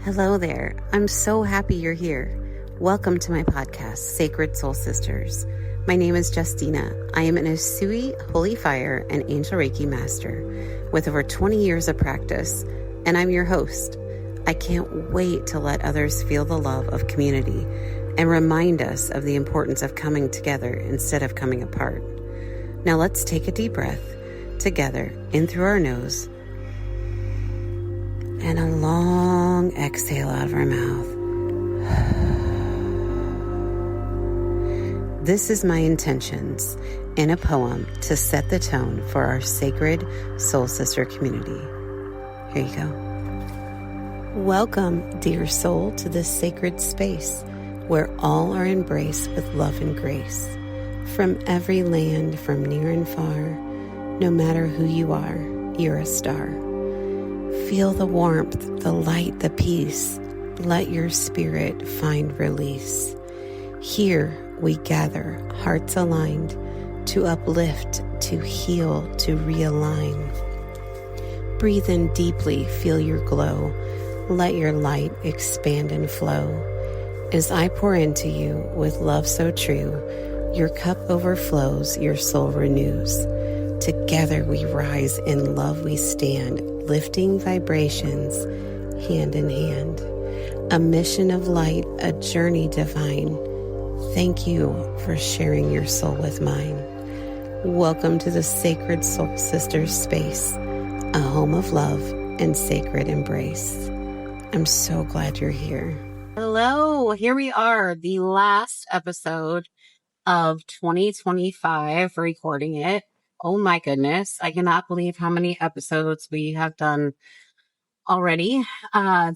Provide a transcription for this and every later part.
Hello there. I'm so happy you're here. Welcome to my podcast, Sacred Soul Sisters. My name is Justina. I am an Usui Holy Fire and Angel Reiki Master with over 20 years of practice, and I'm your host. I can't wait to let others feel the love of community and remind us of the importance of coming together instead of coming apart. Now let's take a deep breath together in through our nose and a long exhale out of our mouth. This is my intentions in a poem to set the tone for our sacred soul sister community. Here you go. Welcome, dear soul, to this sacred space where all are embraced with love and grace. From every land, from near and far, no matter who you are, you're a star. Feel the warmth, the light, the peace. Let your spirit find release. Here we gather, hearts aligned, to uplift, to heal, to realign. Breathe in deeply, feel your glow. Let your light expand and flow. As I pour into you with love so true, your cup overflows, your soul renews. Together we rise, in love we stand, lifting vibrations hand in hand. A mission of light, a journey divine. Thank you for sharing your soul with mine. Welcome to the Sacred Soul Sisters space, a home of love and sacred embrace. I'm so glad you're here. Hello, here we are, the last episode of 2025, recording it. Oh my goodness, I cannot believe how many episodes we have done already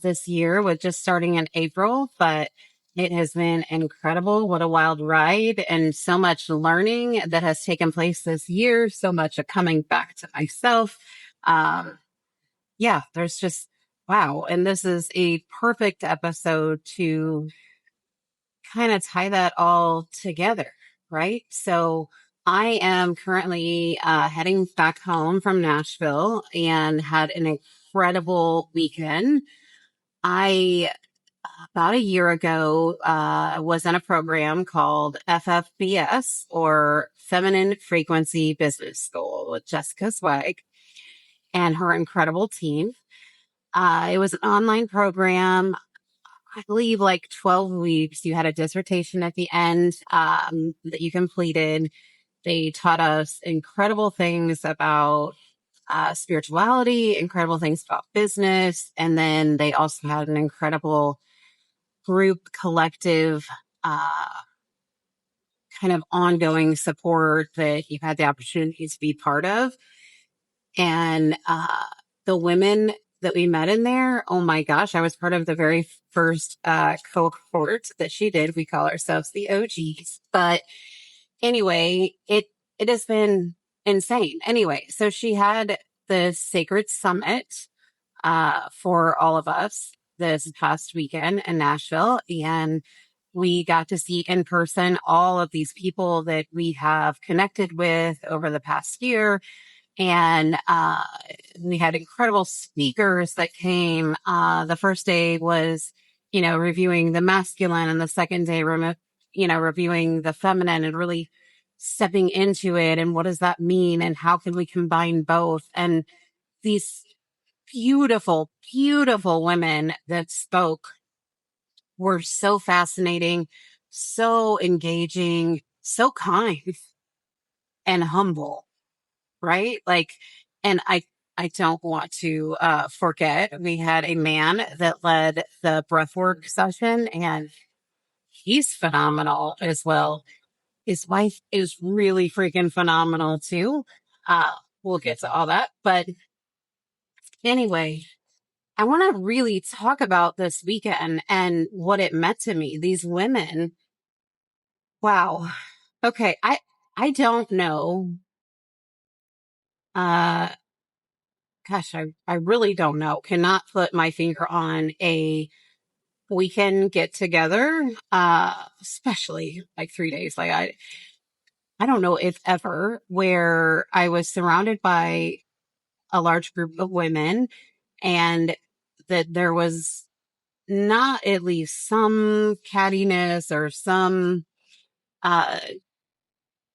this year, with just starting in April, but it has been incredible. What a wild ride, and so much learning that has taken place this year, so much of coming back to myself. There's just, wow. And this is a perfect episode to kind of tie that all together, right? So I am currently heading back home from Nashville and had an incredible weekend. I, about a year ago, was in a program called FFBS, or Feminine Frequency Business School, with Jessica Swag and her incredible team. It was an online program. I believe like 12 weeks. You had a dissertation at the end that you completed. They taught us incredible things about spirituality, incredible things about business. And then they also had an incredible group collective kind of ongoing support that you've had the opportunity to be part of. And the women that we met in there, oh my gosh, I was part of the very first cohort that she did. We call ourselves the OGs. But anyway, it has been insane. Anyway, so she had the Sacred Summit for all of us this past weekend in Nashville, and we got to see in person all of these people that we have connected with over the past year. And we had incredible speakers that came. The first day was, reviewing the masculine, and the second day, reviewing the feminine, and really stepping into it. And what does that mean? And how can we combine both? And these beautiful, beautiful women that spoke were so fascinating, so engaging, so kind and humble. Right? And I don't want to forget, we had a man that led the breathwork session, and he's phenomenal as well. His wife is really freaking phenomenal too. We'll get to all that. But anyway, I want to really talk about this weekend and what it meant to me. These women. Wow. Okay. I don't know. Gosh, I really don't know. Cannot put my finger on a weekend get together, especially like 3 days. Like I don't know if ever, where I was surrounded by a large group of women, and that there was not at least some cattiness or some uh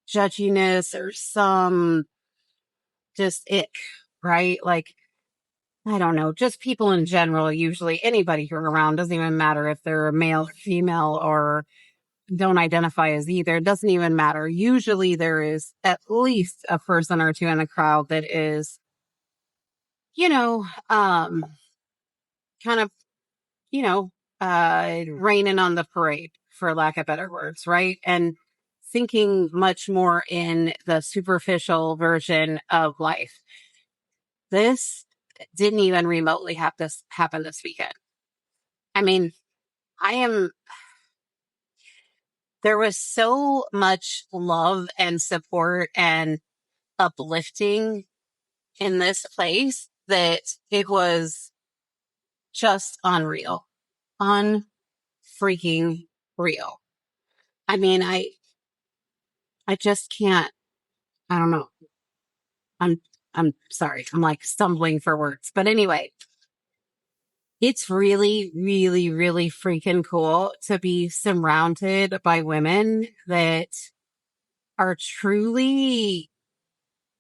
judginess or some just ick, right? Like, I don't know, just people in general, usually anybody who's around, doesn't even matter if they're male or female or don't identify as either, it doesn't even matter. Usually there is at least a person or two in the crowd that is, you know, kind of, you know, raining on the parade, for lack of better words, right? And thinking much more in the superficial version of life. This didn't even remotely have this happen this weekend. I mean, I am, there was so much love and support and uplifting in this place that it was just unreal. Unfreaking real. I mean, I just can't, I don't know. I'm, I'm sorry. I'm like stumbling for words. But anyway, it's really, really, really freaking cool to be surrounded by women that are truly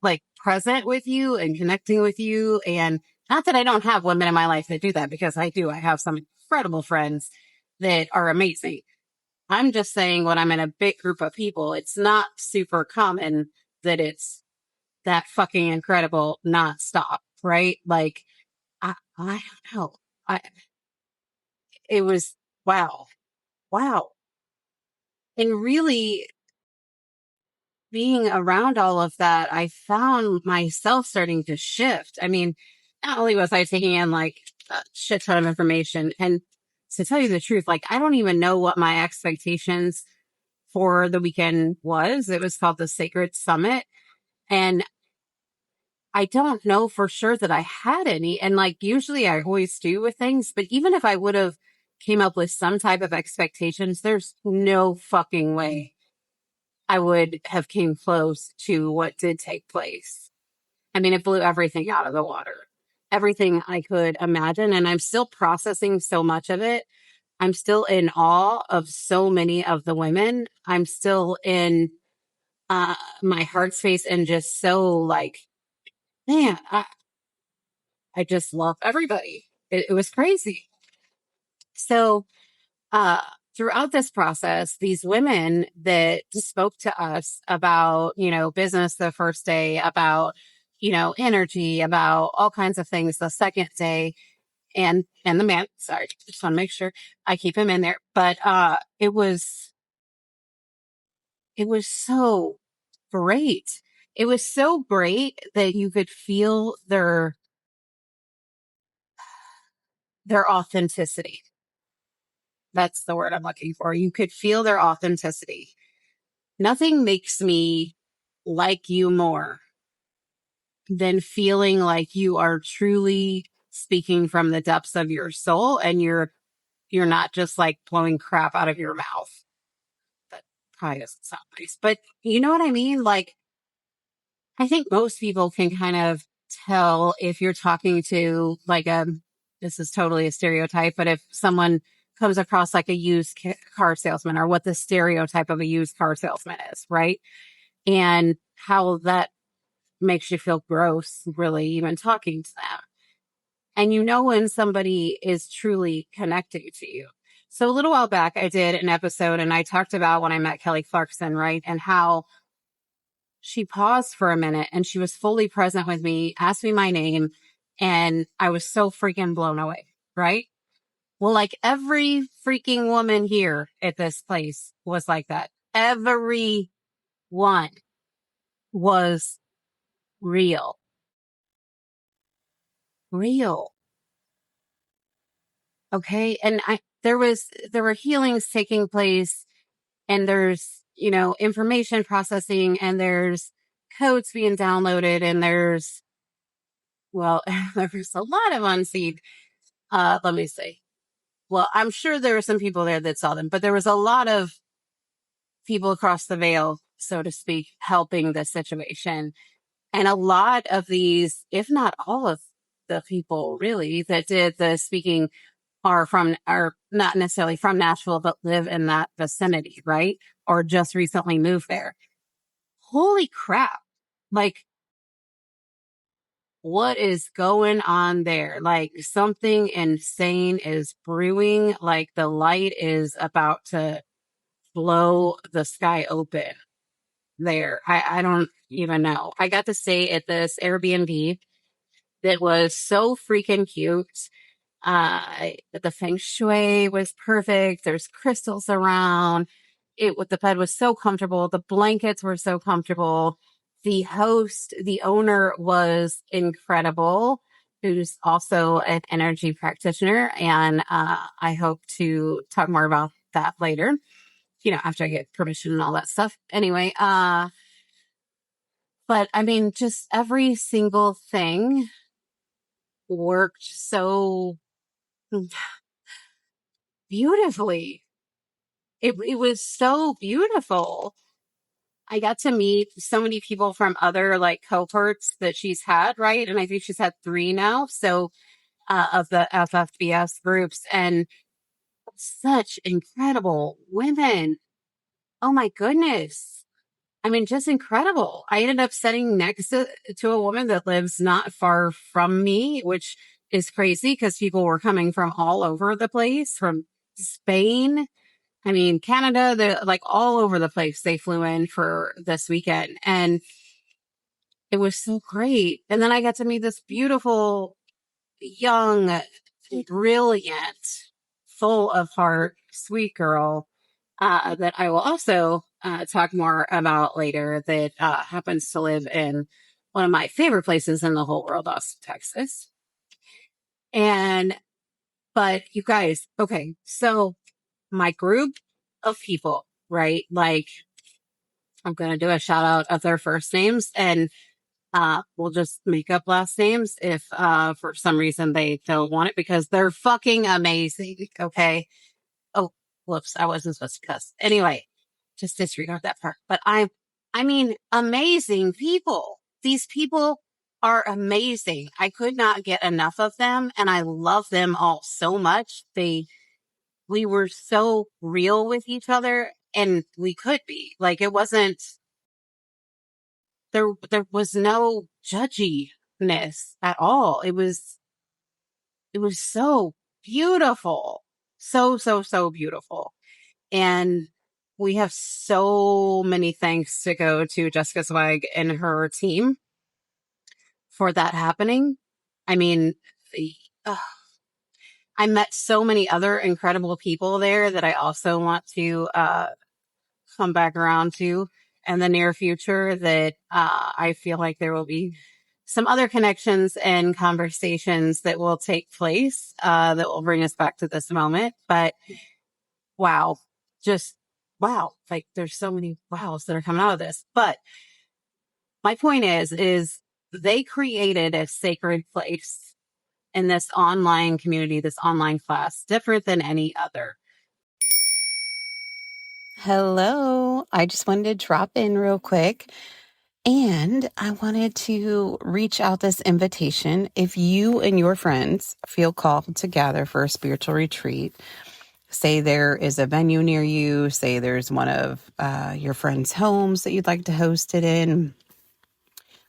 like present with you and connecting with you. And not that I don't have women in my life that do that, because I do. I have some incredible friends that are amazing. I'm just saying, when I'm in a big group of people, it's not super common that it's that fucking incredible nonstop, right? Like, I don't know. It was wow, wow. And really being around all of that, I found myself starting to shift. I mean, not only was I taking in like a shit ton of information, and to tell you the truth, like, I don't even know what my expectations for the weekend was. It was called the Sacred Summit. And I don't know for sure that I had any. And like, usually I always do with things, but even if I would have came up with some type of expectations, there's no fucking way I would have came close to what did take place. I mean, it blew everything out of the water, everything I could imagine. And I'm still processing so much of it. I'm still in awe of so many of the women. I'm still in my heart space and just so like, man, I just love everybody. It was crazy. So, uh, throughout this process, these women that spoke to us about, business the first day, about, energy, about all kinds of things the second day, and the man, sorry, just want to make sure I keep him in there. But, it was so great. It was so great that you could feel their authenticity. That's the word I'm looking for. You could feel their authenticity. Nothing makes me like you more than feeling like you are truly speaking from the depths of your soul, and you're not just like blowing crap out of your mouth. That probably doesn't sound nice, but you know what I mean? Like, I think most people can kind of tell if you're talking to like this is totally a stereotype, but if someone comes across like a used car salesman, or what the stereotype of a used car salesman is, right? And how that makes you feel gross, really, even talking to them. And when somebody is truly connecting to you. So a little while back, I did an episode and I talked about when I met Kelly Clarkson, right? And how she paused for a minute and she was fully present with me, asked me my name, and I was so freaking blown away, right? Well, like every freaking woman here at this place was like that. Every one was real. Real. Okay. And there were healings taking place, and there's, information processing, and there's codes being downloaded, and well, there's a lot of unseen, let me see. Well, I'm sure there were some people there that saw them, but there was a lot of people across the veil, so to speak, helping the situation. And a lot of these, if not all of the people really that did the speaking, are not necessarily from Nashville, but live in that vicinity, right? Or just recently moved there. Holy crap. Like, what is going on there? Like, something insane is brewing. Like, the light is about to blow the sky open there. I don't even know. I got to stay at this Airbnb that was so freaking cute. The feng shui was perfect. There's crystals around. The bed was so comfortable. The blankets were so comfortable. The owner was incredible, who's also an energy practitioner. And I hope to talk more about that later, after I get permission and all that stuff. Anyway, but I mean, just every single thing worked so beautifully. It was so beautiful. I got to meet so many people from other like cohorts that she's had, right? And I think she's had 3 now. So of the FFBS groups, and such incredible women. Oh my goodness. I mean, just incredible. I ended up sitting next to a woman that lives not far from me, which is crazy because people were coming from all over the place, from Spain. I mean, Canada, they're like all over the place. They flew in for this weekend and it was so great. And then I got to meet this beautiful, young, brilliant, full of heart, sweet girl that I will also talk more about later that happens to live in one of my favorite places in the whole world, Austin, Texas. But you guys, okay, so my group of people, right? Like, I'm going to do a shout out of their first names and we'll just make up last names if for some reason they don't want it because they're fucking amazing. Okay. Oh, whoops. I wasn't supposed to cuss. Anyway, just disregard that part. But I mean, amazing people. These people are amazing. I could not get enough of them and I love them all so much. We were so real with each other and we could be like, it wasn't, there was no judginess at all. It was so beautiful. So beautiful. And we have so many thanks to go to Jessica Zweig and her team for that happening. I mean, I met so many other incredible people there that I also want to come back around to in the near future that I feel like there will be some other connections and conversations that will take place that will bring us back to this moment. But wow, just wow. Like there's so many wows that are coming out of this. But my point is they created a sacred place in this online community, this online class, different than any other. Hello. I just wanted to drop in real quick. And I wanted to reach out this invitation. If you and your friends feel called to gather for a spiritual retreat, say there is a venue near you, say there's one of your friends' homes that you'd like to host it in.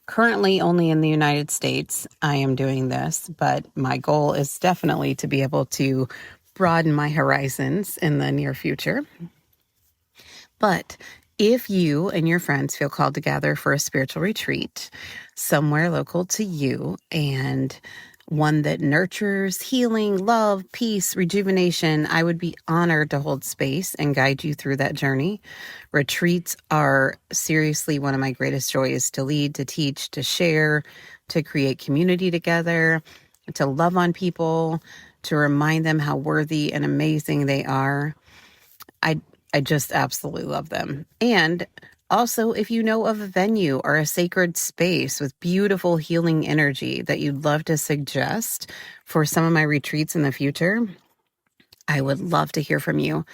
Currently only in the United States, I am doing this, but my goal is definitely to be able to broaden my horizons in the near future. But if you and your friends feel called to gather for a spiritual retreat somewhere local to you and one that nurtures healing, love, peace, rejuvenation, I would be honored to hold space and guide you through that journey. Retreats are seriously one of my greatest joys to lead, to teach, to share, to create community together, to love on people, to remind them how worthy and amazing they are. I just absolutely love them. And also, if you know of a venue or a sacred space with beautiful healing energy that you'd love to suggest for some of my retreats in the future, I would love to hear from you.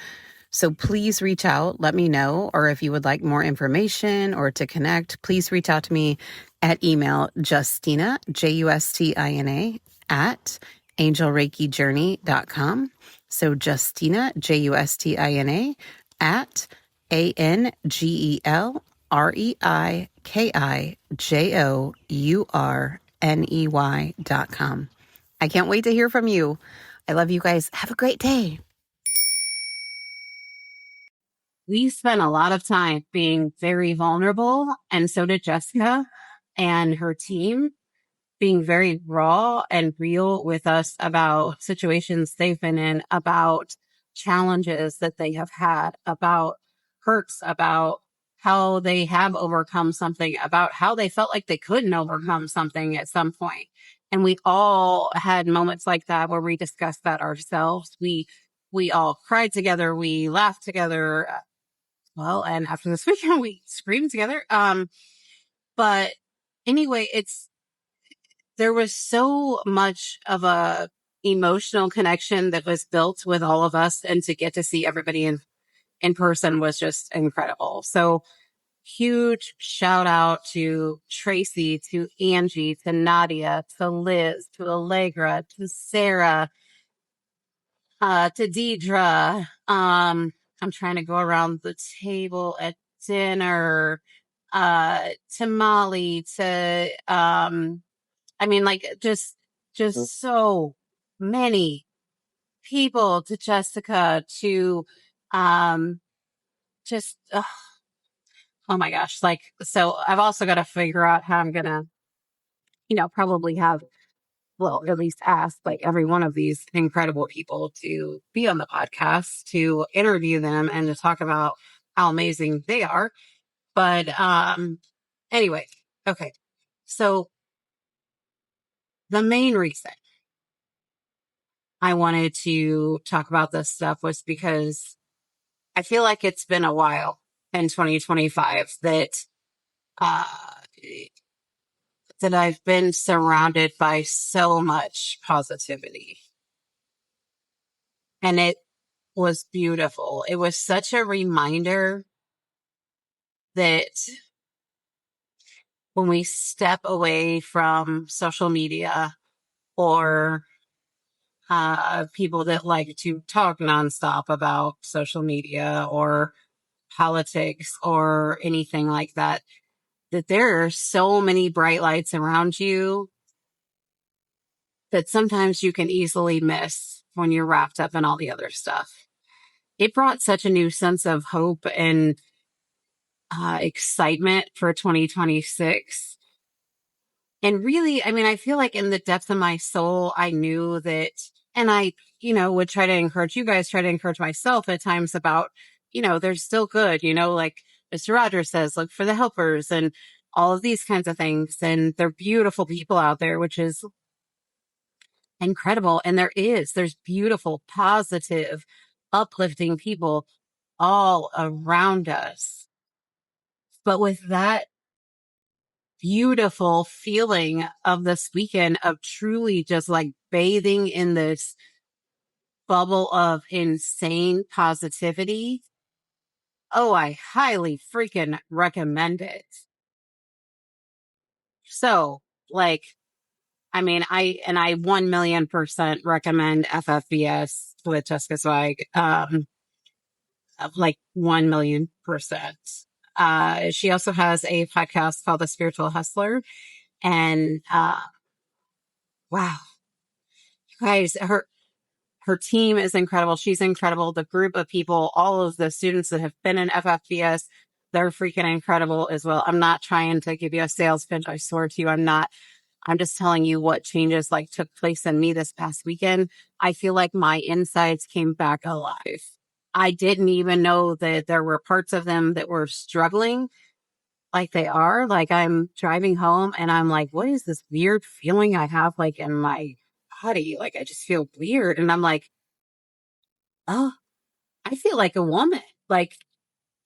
So please reach out, let me know, or if you would like more information or to connect, please reach out to me at email Justina, Justina, @ angelreikijourney.com. So Justina, Justina, at ANGELREIKIJOURNEY.com. I can't wait to hear from you. I love you guys. Have a great day. We spent a lot of time being very vulnerable, and so did Jessica and her team, being very raw and real with us about situations they've been in, about challenges that they have had, about hurts, about how they have overcome something, about how they felt like they couldn't overcome something at some point. And we all had moments like that where we discussed that ourselves. We all cried together. We laughed together. Well, and after this weekend, we screamed together. But anyway, there was so much of a emotional connection that was built with all of us, and to get to see everybody in person was just incredible. So huge shout out to Tracy, to Angie, to Nadia, to Liz, to Allegra, to Sarah, to Deidre. I'm trying to go around the table at dinner, to Molly, to, I mean, like just so many people, to Jessica, to, just, oh my gosh. Like, so I've also got to figure out how I'm going to, probably have, well, at least ask like every one of these incredible people to be on the podcast, to interview them and to talk about how amazing they are. But, anyway, okay. So the main reason I wanted to talk about this stuff was because I feel like it's been a while in 2025 uh, that I've been surrounded by so much positivity. And it was beautiful. It was such a reminder that when we step away from social media, or people that like to talk nonstop about social media or politics or anything like that, that there are so many bright lights around you that sometimes you can easily miss when you're wrapped up in all the other stuff. It brought such a new sense of hope and excitement for 2026. And really, I mean, I feel like in the depths of my soul, I knew that, and I, would try to encourage you guys, try to encourage myself at times about, there's still good, like Mr. Rogers says, look for the helpers and all of these kinds of things. And they're beautiful people out there, which is incredible. And there's beautiful, positive, uplifting people all around us. But with that beautiful feeling of this weekend of truly just like bathing in this bubble of insane positivity, oh, I highly freaking recommend it. So, like, I mean, I 1,000,000% recommend FFBS with Jessica Zweig, like 1,000,000%. She also has a podcast called The Spiritual Hustler. And, wow, you guys, her team is incredible. She's incredible. The group of people, all of the students that have been in FFBS, they're freaking incredible as well. I'm not trying to give you a sales pitch. I swear to you, I'm not. I'm just telling you what changes like took place in me this past weekend. I feel like my insides came back alive. I didn't even know that there were parts of them that were struggling like they are. Like, I'm driving home and I'm like, what is this weird feeling I have like in my body? Like, I just feel weird. And I'm like, oh, I feel like a woman. Like,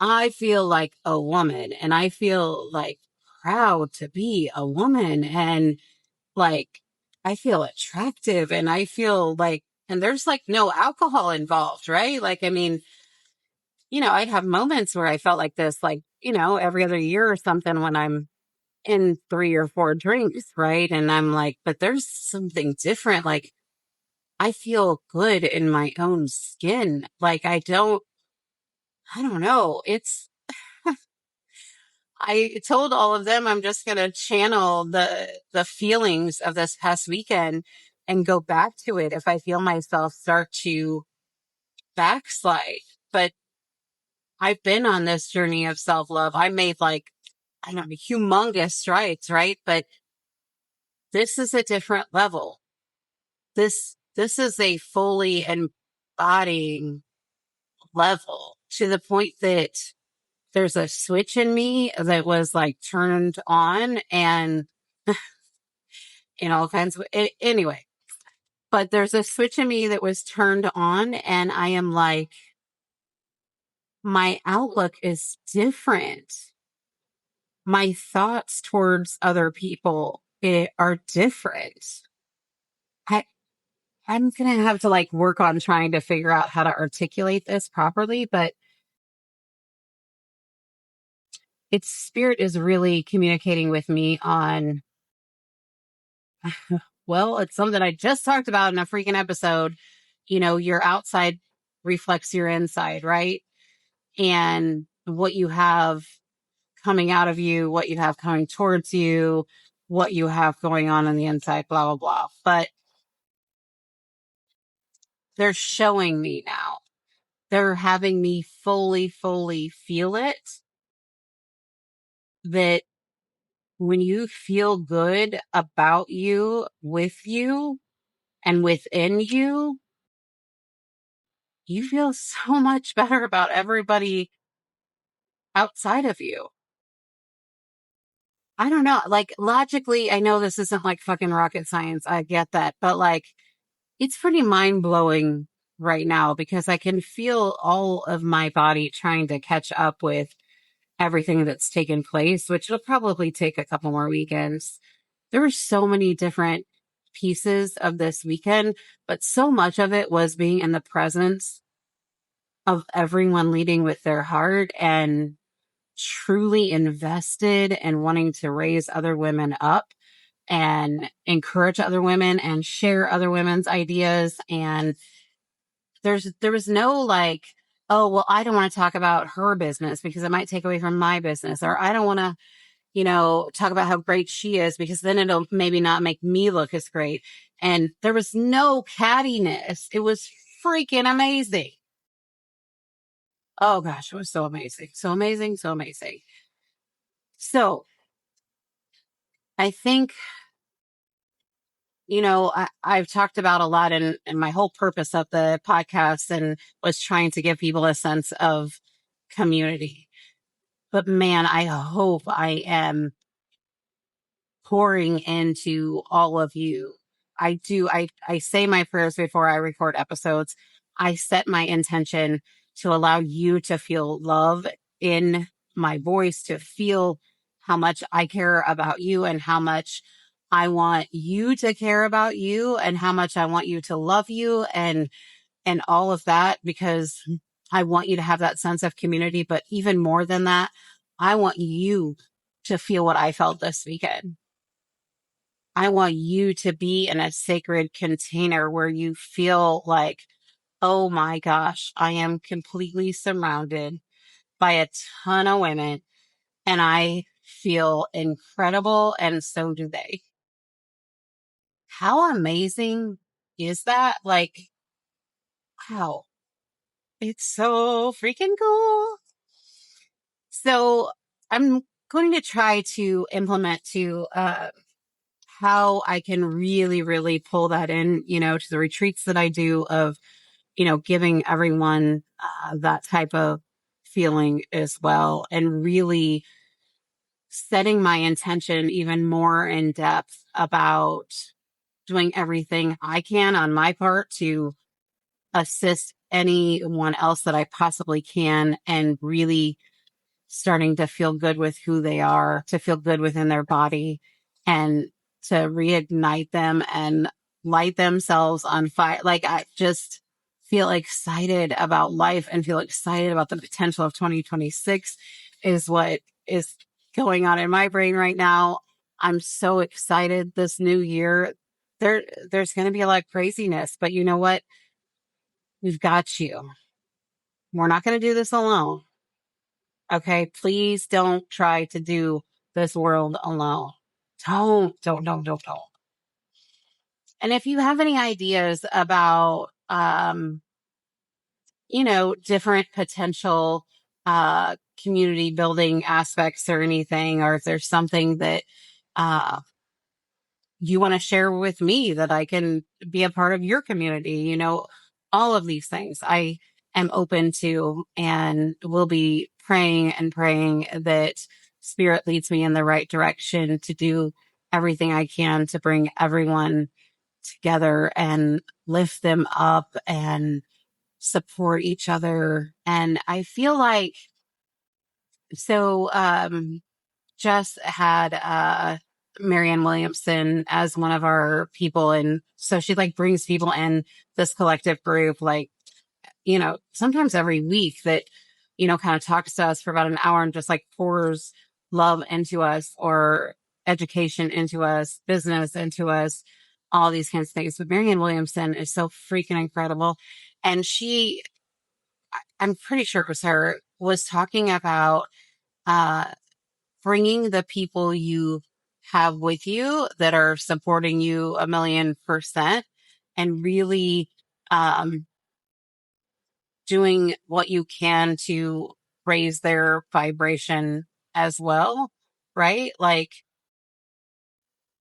I feel like a woman, and I feel like proud to be a woman, and like, I feel attractive, and I feel like, and there's like no alcohol involved, right? Like, I mean, I'd have moments where I felt like this, like, every other year or something when I'm in 3 or 4 drinks, right? And I'm like, but there's something different. Like, I feel good in my own skin. Like I don't know. I told all of them I'm just going to channel the feelings of this past weekend and go back to it if I feel myself start to backslide. But I've been on this journey of self-love. I made like, I don't know, humongous strides, right? But this is a different level. This is a fully embodying level to the point that there's a switch in me that was like turned on and in all kinds of, anyway, but there's a switch in me that was turned on and I am like, my outlook is different. My thoughts towards other people are different. I, I'm going to have to like work on trying to figure out how to articulate this properly, but its spirit is really communicating with me on, well, it's something I just talked about in a freaking episode. You know, your outside reflects your inside, right? And what you have coming out of you, what you have coming towards you, what you have going on the inside, blah, blah, blah. But they're showing me now. They're having me fully feel it, that when you feel good about you, with you, and within you, you feel so much better about everybody outside of you. I don't know. Like logically, I know this isn't like fucking rocket science. I get that. But like, it's pretty mind blowing right now because I can feel all of my body trying to catch up with everything that's taken place, which will probably take a couple more weekends. There were so many different pieces of this weekend, but so much of it was being in the presence of everyone leading with their heart and truly invested and wanting to raise other women up and encourage other women and share other women's ideas. And there was no like, oh, well, I don't want to talk about her business because it might take away from my business, or I don't want to, you know, talk about how great she is because then it'll maybe not make me look as great. And there was no cattiness. It was freaking amazing. Oh gosh, it was so amazing. So amazing. So amazing. So I think, you know, I've talked about a lot in my whole purpose of the podcast and was trying to give people a sense of community. But man, I hope I am pouring into all of you. I do. I say my prayers before I record episodes. I set my intention to allow you to feel love in my voice, to feel how much I care about you and how much I want you to care about you and how much I want you to love you and all of that, because I want you to have that sense of community. But even more than that, I want you to feel what I felt this weekend. I want you to be in a sacred container where you feel like, oh my gosh, I am completely surrounded by a ton of women and I feel incredible. And so do they. How amazing is that? Like, wow, it's so freaking cool. So I'm going to try to implement how I can really pull that in, you know, to the retreats that I do of, you know, giving everyone that type of feeling as well, and really setting my intention even more in depth about doing everything I can on my part to assist anyone else that I possibly can, and really starting to feel good with who they are, to feel good within their body, and to reignite them and light themselves on fire. Like I just feel excited about life and feel excited about the potential of 2026 is what is going on in my brain right now. I'm so excited this new year. there's going to be a lot of craziness, but you know what? We've got you. We're not going to do this alone. Okay. Please don't try to do this world alone. Don't. And if you have any ideas about, different potential, community building aspects or anything, or if there's something that, uh, you want to share with me that I can be a part of your community, all of these things I am open to, and will be praying that spirit leads me in the right direction to do everything I can to bring everyone together and lift them up and support each other. And I feel like, so, just had Marianne Williamson as one of our people, and so she like brings people in this collective group, like, sometimes every week, that kind of talks to us for about an hour and just like pours love into us, or education into us, business into us, all these kinds of things. But Marianne Williamson is so freaking incredible, and I'm pretty sure it was her, was talking about uh bringing the people you have with you that are supporting you 1,000,000%, and really um, doing what you can to raise their vibration as well. Right? Like,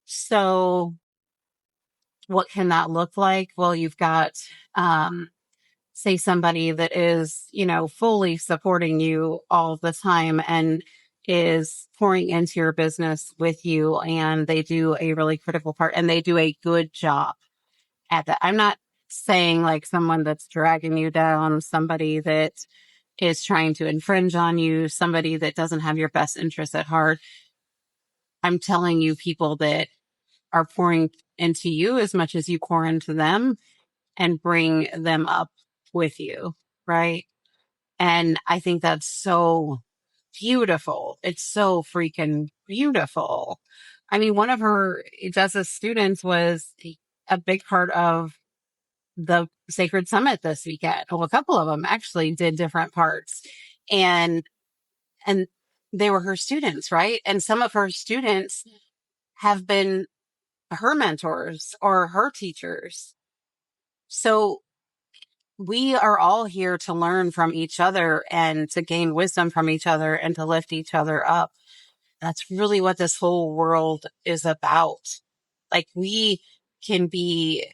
so what can that look like? Well, you've got, say, somebody that is, fully supporting you all the time and is pouring into your business with you, and they do a really critical part, and they do a good job at that. I'm not saying like someone that's dragging you down, somebody that is trying to infringe on you, somebody that doesn't have your best interest at heart. I'm telling you, people that are pouring into you as much as you pour into them, and bring them up with you, right? And I think that's so beautiful. It's so freaking beautiful. I mean, one of her Jessa's students was a big part of the Sacred Summit this weekend. Well, a couple of them actually did different parts, and and they were her students, right? And some of her students have been her mentors or her teachers. So we are all here to learn from each other and to gain wisdom from each other and to lift each other up. That's really what this whole world is about. Like, we can be,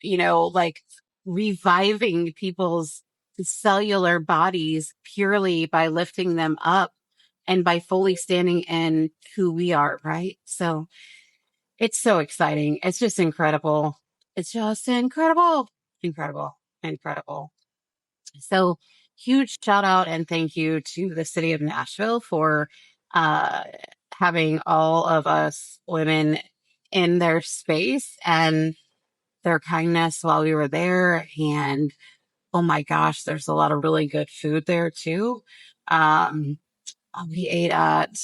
like, reviving people's cellular bodies purely by lifting them up and by fully standing in who we are, right? So it's so exciting. It's just incredible. It's just incredible. Incredible. So huge shout out and thank you to the city of Nashville for uh, having all of us women in their space and their kindness while we were there. And oh my gosh, there's a lot of really good food there too. Um, we ate at,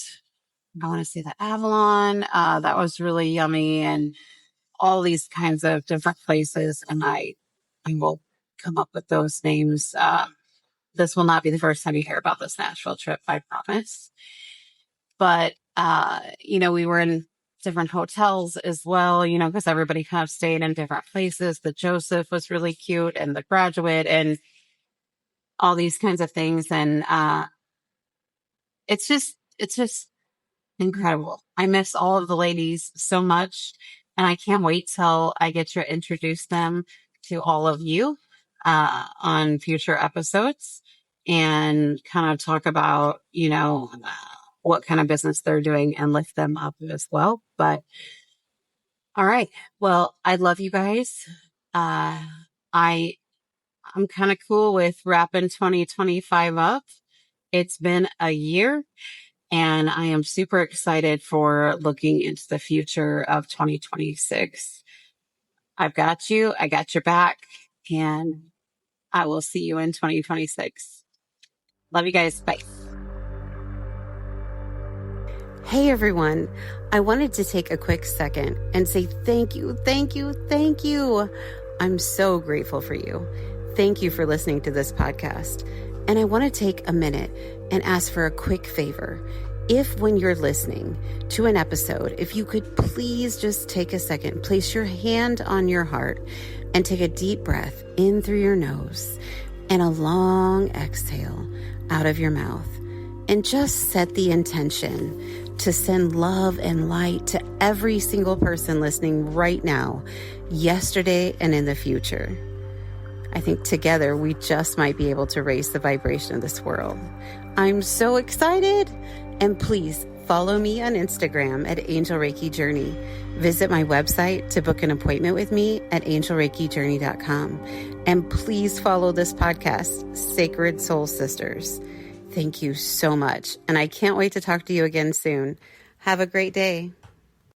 I want to say, the Avalon. That was really yummy, and all these kinds of different places. And I will come up with those names. This will not be the first time you hear about this Nashville trip, I promise. But, we were in different hotels as well, because everybody kind of stayed in different places. The Joseph was really cute, and the Graduate, and all these kinds of things. And, it's just incredible. I miss all of the ladies so much, and I can't wait till I get to introduce them to all of you on future episodes, and kind of talk about, what kind of business they're doing and lift them up as well. But all right. Well, I love you guys. I'm kind of cool with wrapping 2025 up. It's been a year, and I am super excited for looking into the future of 2026. I've got you. I got your back, and I will see you in 2026. Love you guys. Bye. Hey everyone, I wanted to take a quick second and say thank you. I'm so grateful for you. Thank you for listening to this podcast. And I want to take a minute and ask for a quick favor. If when you're listening to an episode, if you could please just take a second, place your hand on your heart and take a deep breath in through your nose and a long exhale out of your mouth. And just set the intention to send love and light to every single person listening right now, yesterday, and in the future. I think together we just might be able to raise the vibration of this world. I'm so excited. And please follow me on Instagram at Angel Reiki Journey. Visit my website to book an appointment with me at angelreikijourney.com. And please follow this podcast, Sacred Soul Sisters. Thank you so much. And I can't wait to talk to you again soon. Have a great day.